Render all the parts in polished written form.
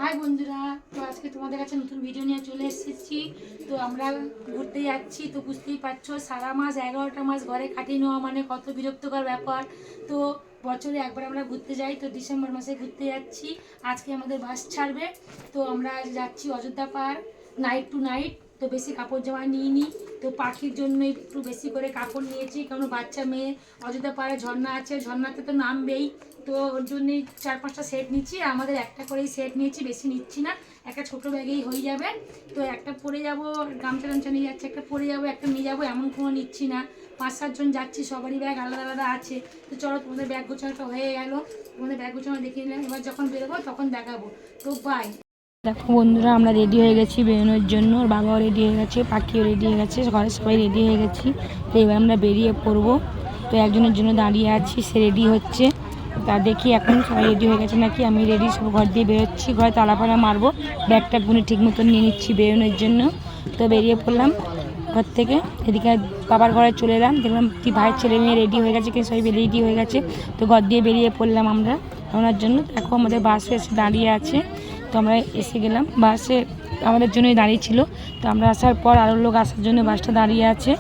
High বন্ধুরা, তো আজকে তোমাদের কাছে নতুন ভিডিও নিয়ে চলে এসেছি। তো আমরা ঘুরতে যাচ্ছি, তো বুঝতেই পারছো সারা মাস 11টা মাস ঘরে কাটিয়ে নেওয়া মানে কত বিরক্তকর ব্যাপার। তো বছরে একবার আমরা ঘুরতে যাই, তো ডিসেম্বর মাসে ঘুরতে যাচ্ছি। আজকে আমাদের বাস ছাড়বে, তো আমরা যাচ্ছি অযোধ্যা পাহাড় নাইট টু নাইট। তো বেশি কাপড় জামা নিইনি, তো পাখির জন্য একটু বেশি করে কাপড় নিয়েছি, কারণ বাচ্চা মেয়ে। অযোধ্যা পাহাড়ে ঝর্ণা আছে, ঝর্ণাতে তো নামবেই, তো ওর জন্যই 4-5টা সেট নিচ্ছি। আমাদের একটা করেই সেট নিয়েছি, বেশি নিচ্ছি না, একটা ছোটো ব্যাগেই হয়ে যাবে। তো একটা পরে যাব, গামছা টামছা নিয়ে যাচ্ছে, একটা পরে যাবো, একটা নিয়ে যাবো, এমন কোনো নিচ্ছি না। 5-7 জন যাচ্ছি, সবারই ব্যাগ আলাদা আলাদা আছে। তো চলো, তোমাদের ব্যাগ গোছানোটা হয়ে গেল, তোমাদের ব্যাগ গোছানো দেখিয়ে নিলাম। এবার যখন বেরোবো তখন দেখাবো। তো বাই। দেখো বন্ধুরা, আমরা রেডি হয়ে গেছি বেরোনোর জন্য। ওর বাবাও রেডি হয়ে গেছে, পাখিও রেডি হয়ে গেছে, ঘরে সবাই রেডি হয়ে গেছি। তো এবার আমরা বেরিয়ে পড়বো। তো একজনের জন্য দাঁড়িয়ে আছি, সে রেডি হচ্ছে। তা দেখি এখন সবাই রেডি হয়ে গেছে নাকি। আমি রেডি, সব ঘর দিয়ে বেরোচ্ছি, ঘরে তালাপাড়া মারবো, ব্যাগটা গুনে ঠিক মতো নিয়ে নিচ্ছি বেরোনোর জন্য। তো বেরিয়ে পড়লাম ঘর থেকে। এদিকে বাবার ঘরে চলে এলাম, দেখলাম কি ভাইয়ের ছেলে মেয়ে রেডি হয়ে গেছে, কিন্তু সবাই রেডি হয়ে গেছে। তো ঘর দিয়ে বেরিয়ে পড়লাম আমরা ওনার জন্য। দেখো আমাদের বাসে এসে দাঁড়িয়ে আছে, তো আমরা এসে গেলাম। বাসে আমাদের জন্যই দাঁড়িয়ে ছিল। তো আমরা আসার পর আরও লোক আসার জন্য বাসটা দাঁড়িয়ে আছে।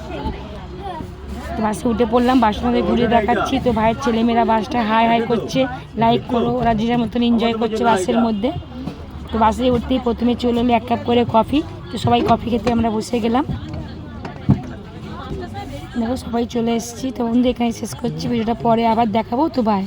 তো বাসে উঠে পড়লাম, বাসটা আমাদের ঘুরে দেখাচ্ছি। তো ভাইয়ের ছেলেমেয়েরা বাসটা হাই হাই করছে, লাইক করো, ওরা যে যার মতন এনজয় করছে বাসের মধ্যে। তো বাসে উঠতেই প্রথমে চলে এলো 1 কাপ করে কফি। তো সবাই কফি খেতে আমরা বসে গেলাম। দেখো সবাই চলে এসেছি। তো বন্ধু এখানে শেষ করছি ভিডিওটা, পরে আবার দেখাবো। তো বাই।